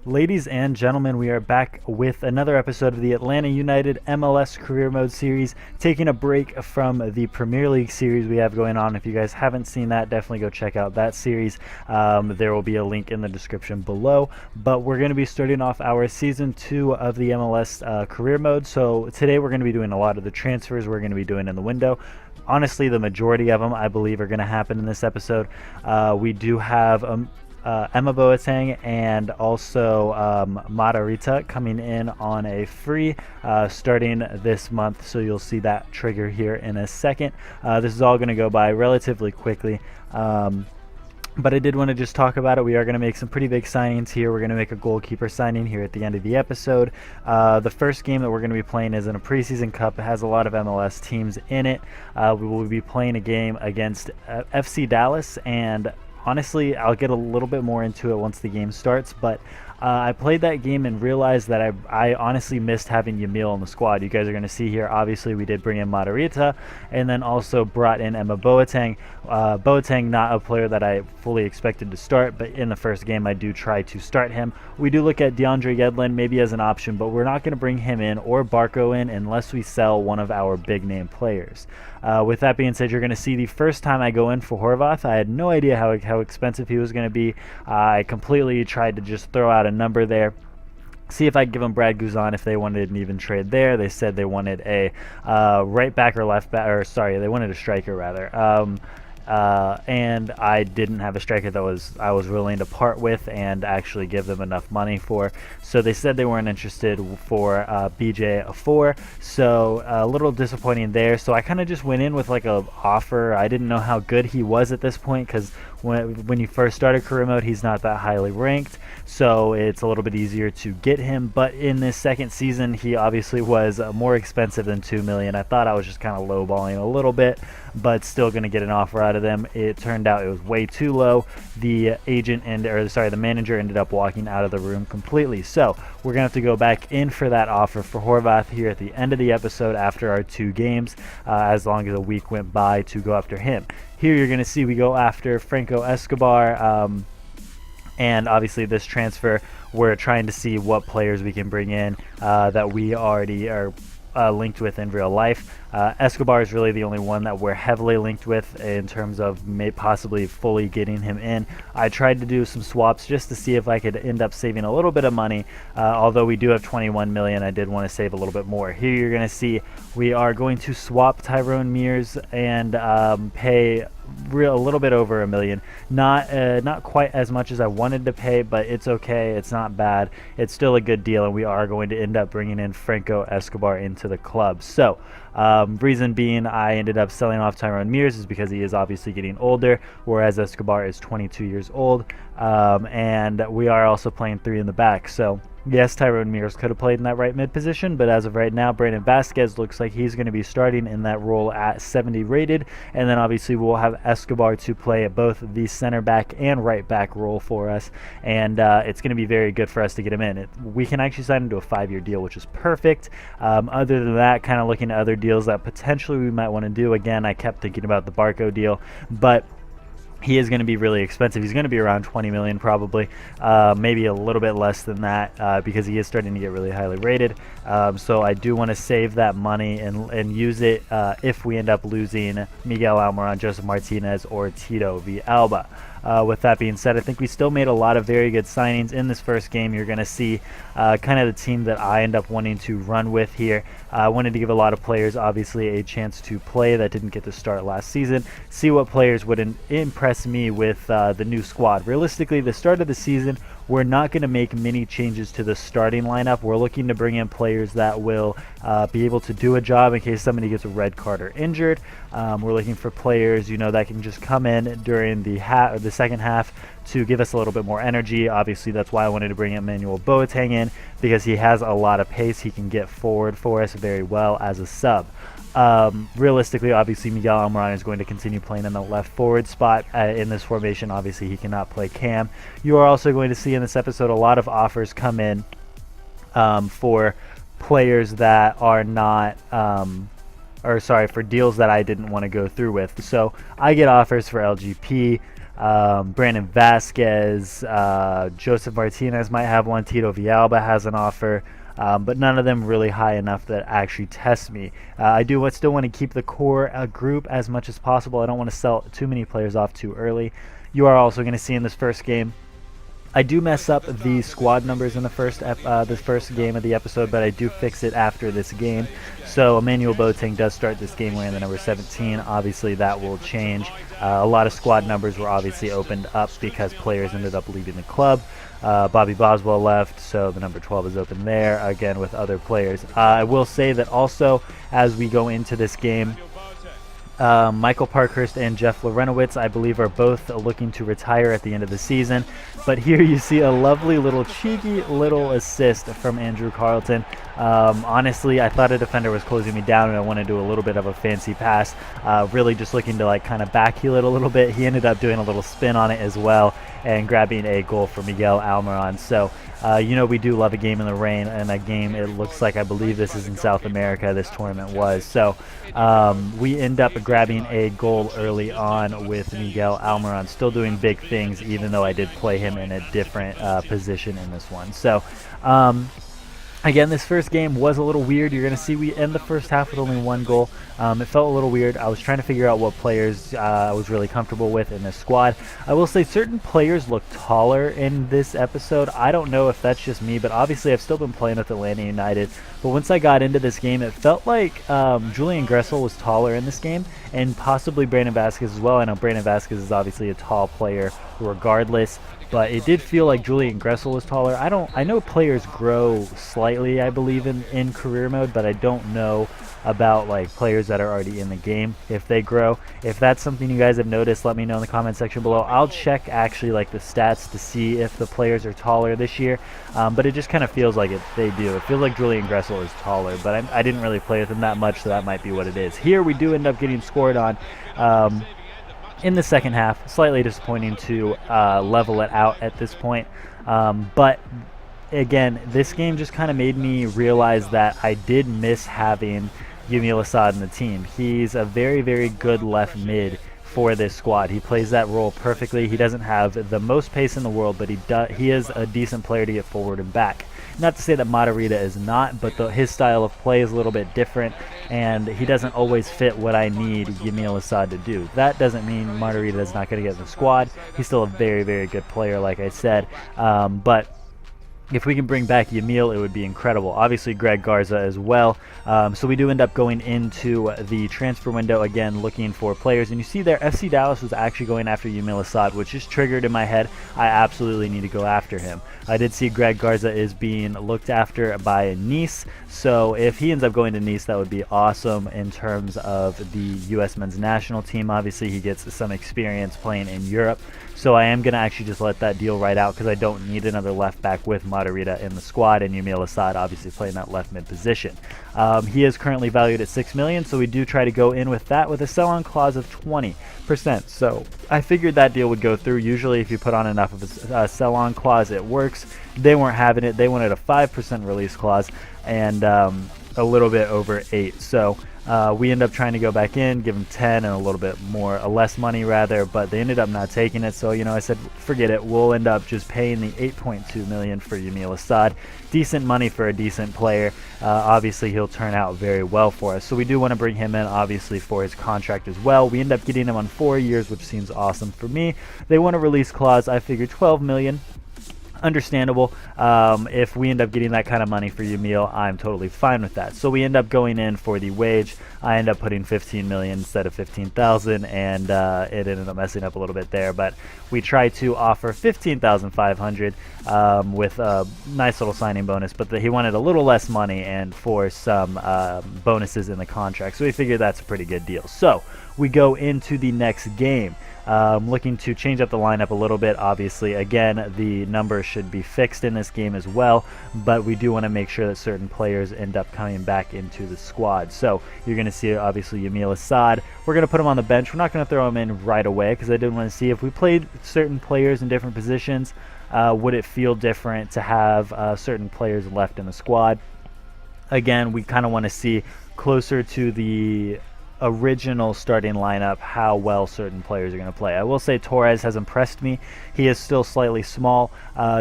Ladies and gentlemen, we are back with another episode of the Atlanta United MLS Career Mode series, taking a break from the Premier League series we have going on. If you guys haven't seen that, definitely go check out that series. There will be a link in the description below. But we're going to be starting off our Season 2 of the MLS Career Mode. So today we're going to be doing a lot of the transfers we're going to be doing in the window. Honestly, the majority of them, I believe, are going to happen in this episode. We do have Emma Boateng and also Margarita coming in on a free starting this month, so you'll see that trigger here in a second. This is all going to go by relatively quickly, but I did want to just talk about it. We are going to make some pretty big signings here. We're going to make a goalkeeper signing here at the end of the episode. The first game that we're going to be playing is in a preseason cup. It has a lot of MLS teams in it. We will be playing a game against FC Dallas, and honestly, I'll get a little bit more into it once the game starts, but I played that game and realized that I honestly missed having Yamil in the squad. You guys are going to see here, obviously, we did bring in Margarita and then also brought in Emma Boateng. Boateng, not a player that I fully expected to start, but in the first game, I do try to start him. We do look at DeAndre Yedlin maybe as an option, but we're not going to bring him in or Barco in unless we sell one of our big-name players. With that being said, you're going to see the first time I go in for Horvath, I had no idea how expensive he was going to be. I completely tried to just throw out a number there, see if I could give them Brad Guzan if they wanted an even trade there. They said they wanted a right back or left back, or sorry, they wanted a striker rather. And I didn't have a striker that I was willing to part with and actually give them enough money for. So they said they weren't interested for BJ4. So a little disappointing there. So I kind of just went in with like a offer. I didn't know how good he was at this point because when you first started career mode, he's not that highly ranked. So it's a little bit easier to get him. But in this second season, he obviously was more expensive than $2 million. I thought I was just kind of lowballing a little bit, but still going to get an offer out of them. It turned out it was way too low. The the manager ended up walking out of the room completely. So we're gonna have to go back in for that offer for Horvath here at the end of the episode after our 2 games, as long as a week went by to go after him. Here you're gonna see we go after Franco Escobar. And obviously this transfer, we're trying to see what players we can bring in that we already are linked with in real life. Escobar is really the only one that we're heavily linked with in terms of possibly fully getting him in. I tried to do some swaps just to see if I could end up saving a little bit of money. Although we do have 21 million, I did want to save a little bit more. Here you're going to see we are going to swap Tyrone Mears and pay a little bit over $1 million. Not quite as much as I wanted to pay, but it's okay. It's not bad. It's still a good deal, and we are going to end up bringing in Franco Escobar into the club. So reason being I ended up selling off Tyrone Mears is because he is obviously getting older, whereas Escobar is 22 years old, and we are also playing 3 in the back. So yes, Tyrone Mears could have played in that right mid position, but as of right now, Brandon Vasquez looks like he's going to be starting in that role at 70 rated, and then obviously we'll have Escobar to play at both the center back and right back role for us, and it's going to be very good for us to get him in. We can actually sign him to a 5-year deal, which is perfect. Other than that, kind of looking at other deals that potentially we might want to do. Again, I kept thinking about the Barco deal, but he is going to be really expensive. He's going to be around 20 million probably, maybe a little bit less than that, because he is starting to get really highly rated. So I do want to save that money and use it if we end up losing Miguel Almiron, Joseph Martinez, or Tito Villalba. With that being said, I think we still made a lot of very good signings in this first game. You're going to see kind of the team that I end up wanting to run with here. I wanted to give a lot of players, obviously, a chance to play that didn't get to start last season. See what players would impress me with the new squad. Realistically, the start of the season, we're not going to make many changes to the starting lineup. We're looking to bring in players that will be able to do a job in case somebody gets a red card or injured. We're looking for players, that can just come in during the second half to give us a little bit more energy. Obviously, that's why I wanted to bring Emmanuel Boateng in, because he has a lot of pace. He can get forward for us very well as a sub. Realistically, obviously, Miguel Almiron is going to continue playing in the left forward spot in this formation. Obviously, he cannot play cam. You are also going to see in this episode a lot of offers come in for players that are not for deals that I didn't want to go through with. So I get offers for LGP, Brandon Vasquez, Joseph Martinez might have one, Tito Villalba has an offer. But none of them really high enough that actually test me. I do still want to keep the core group as much as possible. I don't want to sell too many players off too early. You are also going to see in this first game, I do mess up the squad numbers in the first game of the episode, but I do fix it after this game. So Emmanuel Boateng does start this game wearing the number 17. Obviously, that will change. A lot of squad numbers were obviously opened up because players ended up leaving the club. Bobby Boswell left, so the number 12 is open there, again with other players. I will say that also, as we go into this game, Michael Parkhurst and Jeff Lorenowitz, I believe, are both looking to retire at the end of the season. But here you see a lovely little cheeky little assist from Andrew Carlton. Honestly, I thought a defender was closing me down and I wanted to do a little bit of a fancy pass. Really just looking to like kind of backheel it a little bit. He ended up doing a little spin on it as well and grabbing a goal for Miguel Almiron. So, you know, we do love a game in the rain, and a game, it looks like, I believe this is in South America, this tournament was. So we end up grabbing a goal early on with Miguel Almiron, still doing big things, even though I did play him in a different position in this one. So again, this first game was a little weird. You're going to see we end the first half with only one goal. It felt a little weird. I was trying to figure out what players I was really comfortable with in this squad. I will say certain players look taller in this episode. I don't know if that's just me, but obviously I've still been playing with Atlanta United. But once I got into this game, it felt like Julian Gressel was taller in this game, and possibly Brandon Vasquez as well. I know Brandon Vasquez is obviously a tall player regardless, but it did feel like Julian Gressel was taller. I know players grow slightly, I believe, in career mode, but I don't know about like players that are already in the game, if they grow. If that's something you guys have noticed, let me know in the comment section below. I'll check actually like the stats to see if the players are taller this year, but it just kind of feels like they do. It feels like Julian Gressel is taller, but I didn't really play with him that much, so that might be what it is. Here we do end up getting scored on in the second half. Slightly disappointing to level it out at this point, but again, this game just kind of made me realize that I did miss having Yamil Assad in the team. He's a very, very good left mid for this squad. He plays that role perfectly. He doesn't have the most pace in the world, but he is a decent player to get forward and back. Not to say that Matarrita is not, but his style of play is a little bit different, and he doesn't always fit what I need Yamil Assad to do. That doesn't mean Matarrita is not going to get in the squad. He's still a very, very good player, like I said, but if we can bring back Yamil, it would be incredible. Obviously, Greg Garza as well. So we do end up going into the transfer window again, looking for players. And you see there, FC Dallas was actually going after Yamil Assad, which just triggered in my head, I absolutely need to go after him. I did see Greg Garza is being looked after by Nice. So if he ends up going to Nice, that would be awesome in terms of the U.S. men's national team. Obviously, he gets some experience playing in Europe. So I am going to actually just let that deal right out because I don't need another left back with Matarrita in the squad, and Yamil Assad obviously playing that left mid position. He is currently valued at $6 million, so we do try to go in with that with a sell-on clause of 20%. So I figured that deal would go through. Usually if you put on enough of a sell-on clause, it works. They weren't having it. They wanted a 5% release clause and a little bit over 8. So we end up trying to go back in, give them 10 and a little bit more, less money rather, but they ended up not taking it. So, you know, I said, forget it. We'll end up just paying the $8.2 million for Yamil Assad. Decent money for a decent player. Obviously, he'll turn out very well for us. So we do want to bring him in, obviously, for his contract as well. We end up getting him on 4 years, which seems awesome for me. They want a release clause. I figured $12 million. Understandable. If we end up getting that kind of money for Yamil, I'm totally fine with that. So we end up going in for the wage. I end up putting 15 million instead of 15,000, and it ended up messing up a little bit there. But we tried to offer 15,500 with a nice little signing bonus, but he wanted a little less money and for some bonuses in the contract. So we figured that's a pretty good deal. So we go into the next game. Looking to change up the lineup a little bit. Obviously, again, the numbers should be fixed in this game as well, but we do want to make sure that certain players end up coming back into the squad. So you're going to see, obviously, Yamil Assad. We're going to put him on the bench. We're not going to throw him in right away because I did want to see if we played certain players in different positions, would it feel different to have certain players left in the squad. Again, we kind of want to see closer to the original starting lineup how well certain players are going to play. I will say Torres has impressed me. He is still slightly small,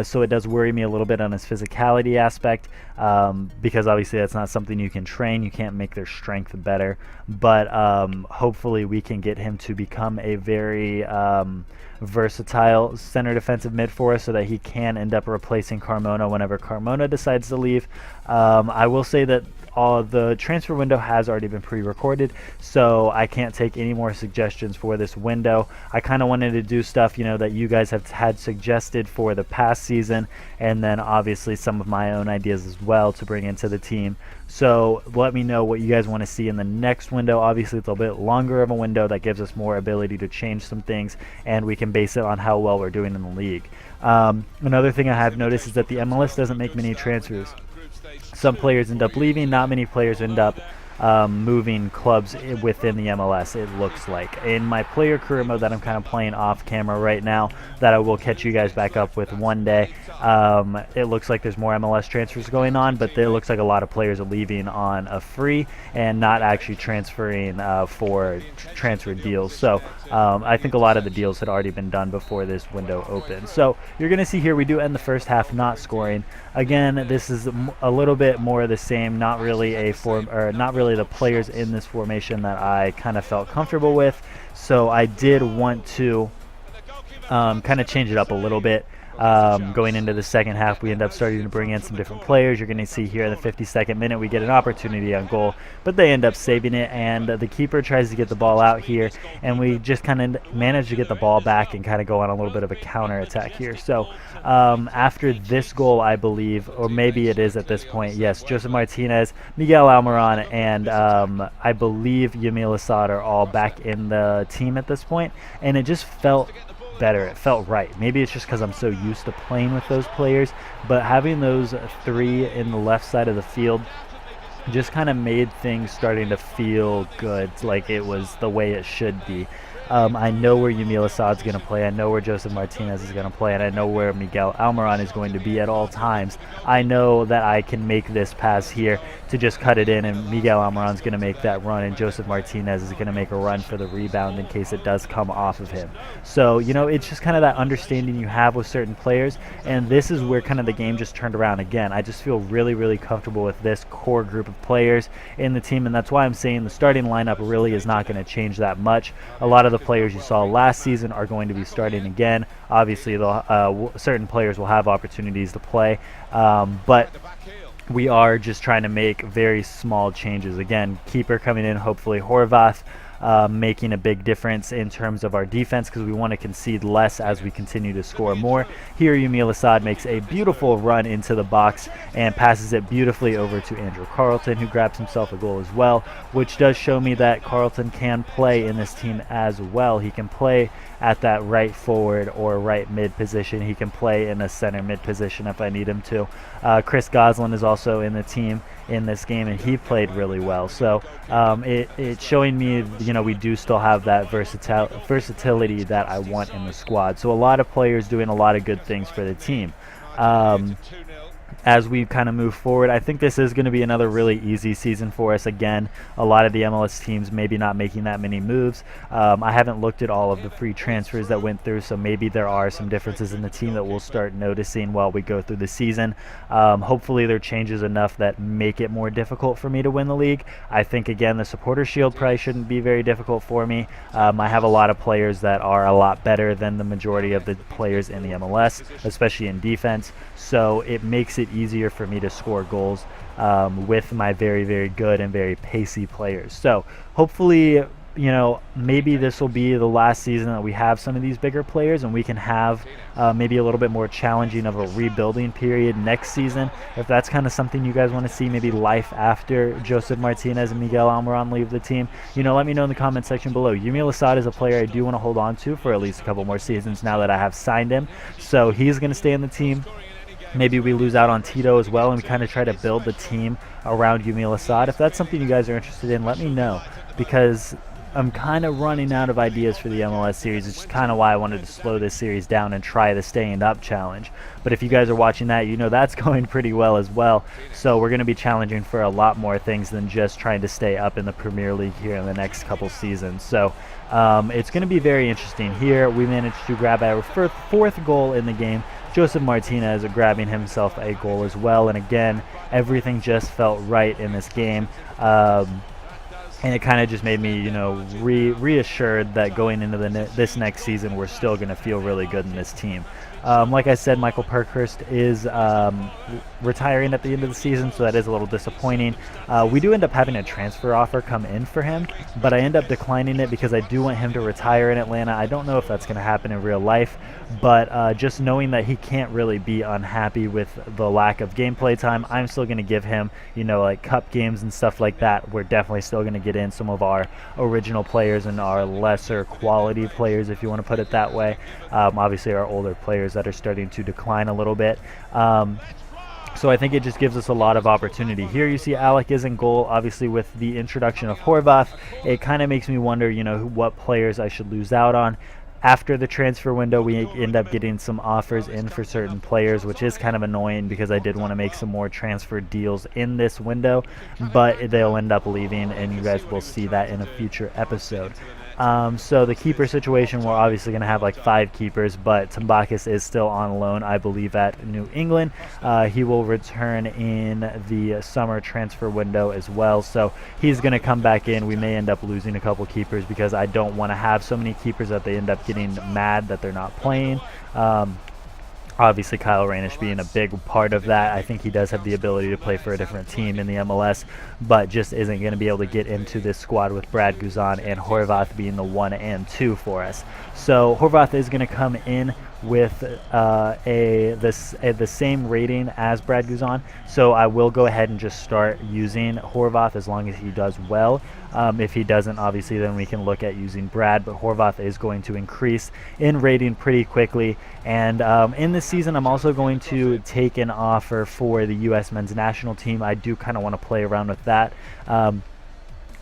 so it does worry me a little bit on his physicality aspect, because obviously that's not something you can train. You can't make their strength better, but hopefully we can get him to become a very versatile center defensive mid for us so that he can end up replacing Carmona whenever Carmona decides to leave. I will say that the transfer window has already been pre-recorded, so I can't take any more suggestions for this window. I kind of wanted to do stuff, that you guys have had suggested for the past season, and then obviously some of my own ideas as well to bring into the team. So let me know what you guys want to see in the next window. Obviously it's a bit longer of a window that gives us more ability to change some things, and we can base it on how well we're doing in the league. Another thing I have noticed is that the MLS doesn't make many transfers. Some players end up leaving, not many players end up moving clubs within the MLS, it looks like. In my player career mode that I'm kind of playing off camera right now, that I will catch you guys back up with one day, it looks like there's more MLS transfers going on, but it looks like a lot of players are leaving on a free and not actually transferring for transfer deals. So I think a lot of the deals had already been done before this window opened. So you're going to see here we do end the first half not scoring. Again, this is a little bit more of the same, not really the players in this formation that I kind of felt comfortable with. So I did want to kind of change it up a little bit. Going into the second half, we end up starting to bring in some different players. You're going to see here in the 52nd minute we get an opportunity on goal, but they end up saving it, and the keeper tries to get the ball out here, and we just kind of manage to get the ball back and kind of go on a little bit of a counter attack here. So after this goal, I believe, or maybe it is at this point, yes, Joseph Martinez, Miguel Almiron, and I believe Yamil Assad are all back in the team at this point, and it just felt better. It felt right. Maybe it's just because I'm so used to playing with those players, but having those three in the left side of the field just kind of made things starting to feel good, like it was the way it should be. I know where Yamil Assad's going to play. I know where Joseph Martinez is going to play, and I know where Miguel Almiron is going to be at all times. I know that I can make this pass here to just cut it in, and Miguel Almiron's going to make that run, and Joseph Martinez is going to make a run for the rebound in case it does come off of him. So, it's just kind of that understanding you have with certain players, and this is where kind of the game just turned around again. I just feel really, really comfortable with this core group of players in the team, and that's why I'm saying the starting lineup really is not going to change that much. A lot of the players you saw last season are going to be starting again. Obviously, certain players will have opportunities to play, but we are just trying to make very small changes. Again, keeper coming in, hopefully Horvath, making a big difference in terms of our defense because we want to concede less as we continue to score more. Here Yamil Assad makes a beautiful run into the box and passes it beautifully over to Andrew Carlton, who grabs himself a goal as well, which does show me that Carlton can play in this team as well. He can play at that right forward or right mid position. He can play in a center mid position if I need him to. Chris Goslin is also in the team in this game, and he played really well. So it's showing me, we do still have that versatility that I want in the squad. So a lot of players doing a lot of good things for the team. As we kind of move forward, I think this is going to be another really easy season for us. Again, a lot of the MLS teams maybe not making that many moves. I haven't looked at all of the free transfers that went through, so maybe there are some differences in the team that we'll start noticing while we go through the season. Hopefully there are changes enough that make it more difficult for me to win the league. I think, again, the supporter shield probably shouldn't be very difficult for me. I have a lot of players that are a lot better than the majority of the players in the MLS, especially in defense, so it makes it easier for me to score goals with my very, very good and very pacey players. So hopefully, maybe this will be the last season that we have some of these bigger players, and we can have maybe a little bit more challenging of a rebuilding period next season. If that's kind of something you guys want to see, maybe life after Joseph Martinez and Miguel Almiron leave the team, let me know in the comment section below. Yamil Assad is a player I do want to hold on to for at least a couple more seasons now that I have signed him. So he's going to stay in the team. Maybe we lose out on Tito as well, and we kind of try to build the team around Yamil Assad. If that's something you guys are interested in, let me know, because I'm kind of running out of ideas for the MLS series, which is kind of why I wanted to slow this series down and try the staying up challenge. But if you guys are watching that, you know that's going pretty well as well. So we're going to be challenging for a lot more things than just trying to stay up in the Premier League here in the next couple seasons. So it's going to be very interesting. Here we managed to grab our fourth goal in the game. Joseph Martinez grabbing himself a goal as well. And again, everything just felt right in this game. And it kind of just made me, you know, reassured that going into this next season, we're still going to feel really good in this team. Like I said, Michael Parkhurst is retiring at the end of the season, so that is a little disappointing. We do end up having a transfer offer come in for him, but I end up declining it because I do want him to retire in Atlanta. I don't know if that's going to happen in real life, but just knowing that he can't really be unhappy with the lack of gameplay time, I'm still going to give him, you know, like cup games and stuff like that. We're definitely still going to get in some of our original players and our lesser quality players, if you want to put it that way. Obviously, our older players that are starting to decline a little bit. So I think it just gives us a lot of opportunity. Here you see Alec is in goal. Obviously, with the introduction of Horvath, it kind of makes me wonder, you know, what players I should lose out on. After the transfer window, we end up getting some offers in for certain players, which is kind of annoying because I did want to make some more transfer deals in this window, but they'll end up leaving, and you guys will see that in a future episode. So the keeper situation, we're obviously going to have like 5 keepers, but Tambakis is still on loan, I believe, at New England. He will return in the summer transfer window as well, so he's going to come back in. We may end up losing a couple keepers because I don't want to have so many keepers that they end up getting mad that they're not playing. Obviously, Kyle Rainish being a big part of that. I think he does have the ability to play for a different team in the MLS, but just isn't going to be able to get into this squad with Brad Guzan and Horvath being the 1 and 2 for us. So Horvath is going to come in with the same rating as Brad Guzan, so I will go ahead and just start using Horvath as long as he does well. If he doesn't, obviously, then we can look at using Brad, but Horvath is going to increase in rating pretty quickly. And in this season, I'm also going to take an offer for the U.S. men's national team. I do kind of want to play around with that.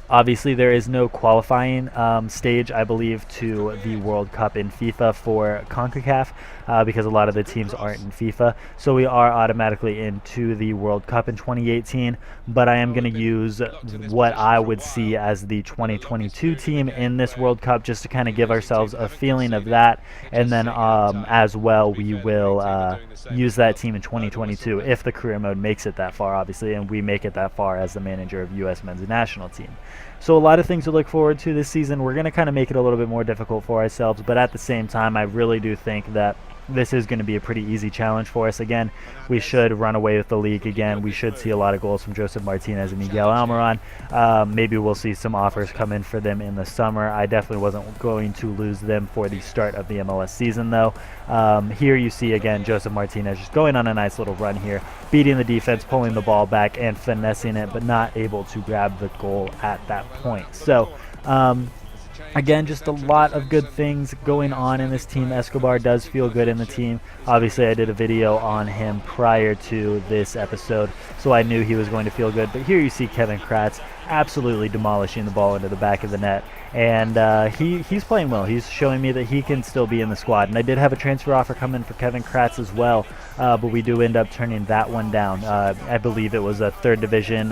Obviously, there is no qualifying stage, I believe, to the World Cup in FIFA for CONCACAF because a lot of the teams aren't in FIFA. So we are automatically into the World Cup in 2018, but I am going to use what I would see as the 2022 team in this World Cup just to kind of give ourselves a feeling of that. And then as well, we will use that team in 2022 if the career mode makes it that far, obviously, and we make it that far as the manager of U.S. men's national team. So a lot of things to look forward to this season. We're going to kind of make it a little bit more difficult for ourselves, but at the same time, I really do think that this is going to be a pretty easy challenge for us. Again, we should run away with the league again. We should see a lot of goals from Joseph Martinez and Miguel Almiron. Maybe we'll see some offers come in for them in the summer. I definitely wasn't going to lose them for the start of the MLS season, though. Here you see, again, Joseph Martinez just going on a nice little run here, beating the defense, pulling the ball back, and finessing it, but not able to grab the goal at that point. So, again, just a lot of good things going on in this team. Escobar does feel good in the team. Obviously, I did a video on him prior to this episode, so I knew he was going to feel good. But here you see Kevin Kratz absolutely demolishing the ball into the back of the net. And he's playing well. He's showing me that he can still be in the squad. And I did have a transfer offer come in for Kevin Kratz as well, but we do end up turning that one down. I believe it was a 3rd division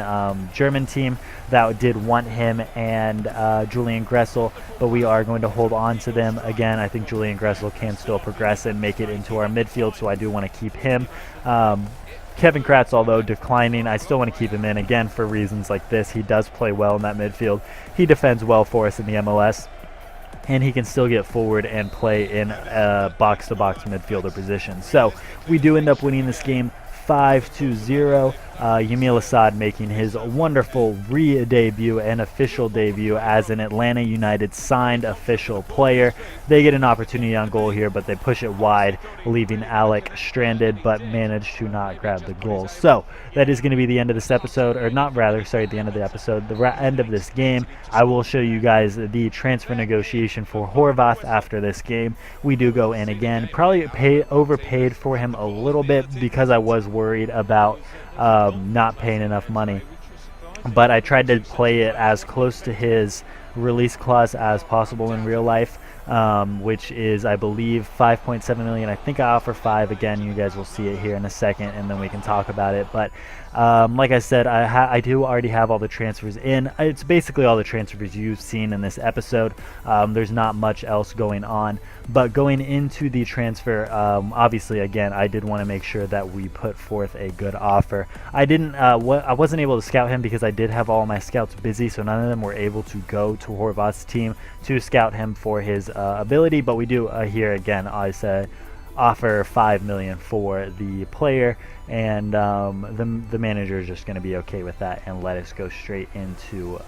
German team that did want him and Julian Gressel, but we are going to hold on to them. Again, I think Julian Gressel can still progress and make it into our midfield, so I do want to keep him. Kevin Kratz, although declining, I still want to keep him in, again, for reasons like this. He does play well in that midfield. He defends well for us in the MLS, and he can still get forward and play in a box-to-box midfielder position. So we do end up winning this game 5-0. Yamil Assad making his wonderful re-debut and official debut as an Atlanta United signed official player. They get an opportunity on goal here, but they push it wide, leaving Alec stranded, but managed to not grab the goal. So that is going to be the end of this episode, or not rather, sorry, the end of the episode, the end of this game. I will show you guys the transfer negotiation for Horvath after this game. We do go in again, probably overpaid for him a little bit because I was worried about not paying enough money, but I tried to play it as close to his release clause as possible in real life, which is, I believe, 5.7 million. I think I offer 5. Again, you guys will see it here in a second, and then we can talk about it. But like I said, I do already have all the transfers in. It's basically all the transfers you've seen in this episode. There's not much else going on. But going into the transfer, obviously, again, I did want to make sure that we put forth a good offer. I wasn't able to scout him because I did have all my scouts busy, so none of them were able to go to Horvath's team to scout him for his ability. But we do here again, I said, offer 5 million for the player, and the manager is just going to be okay with that and let us go straight into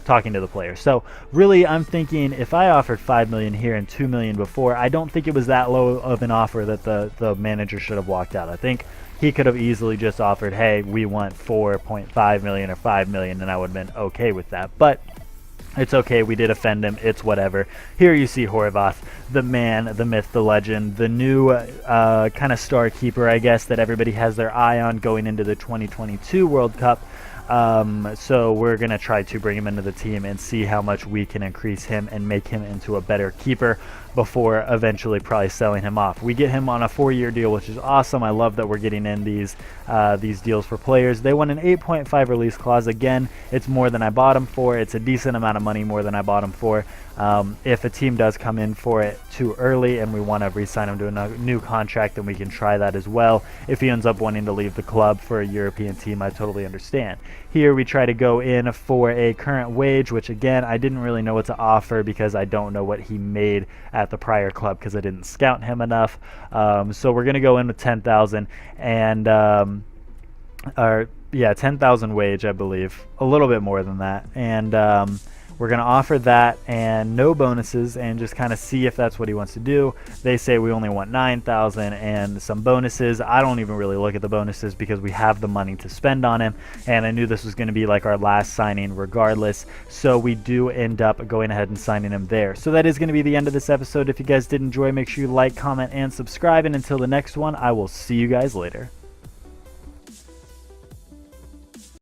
talking to the player. So really, I'm thinking if I offered 5 million here and 2 million before, I don't think it was that low of an offer that the manager should have walked out. I think he could have easily just offered, hey, we want 4.5 million or 5 million, and I would have been okay with that. But it's okay, we did offend him, it's whatever. Here you see Horvath, the man, the myth, the legend, the new kind of star keeper, I guess, that everybody has their eye on going into the 2022 World Cup. So we're going to try to bring him into the team and see how much we can increase him and make him into a better keeper before eventually probably selling him off. We get him on a 4-year deal, which is awesome. I love that we're getting in these deals for players. They want an 8.5 release clause. Again, it's more than I bought him for. It's a decent amount of money more than I bought him for. If a team does come in for it too early and we want to re-sign him to a new contract, then we can try that as well. If he ends up wanting to leave the club for a European team, I totally understand. Here we try to go in for a current wage, which again, I didn't really know what to offer because I don't know what he made at the prior club because I didn't scout him enough. So we're going to go in with 10,000 and 10,000 wage, I believe, a little bit more than that. And we're going to offer that and no bonuses and just kind of see if that's what he wants to do. They say we only want 9,000 and some bonuses. I don't even really look at the bonuses because we have the money to spend on him, and I knew this was going to be like our last signing regardless. So we do end up going ahead and signing him there. So that is going to be the end of this episode. If you guys did enjoy, make sure you like, comment, and subscribe. And until the next one, I will see you guys later.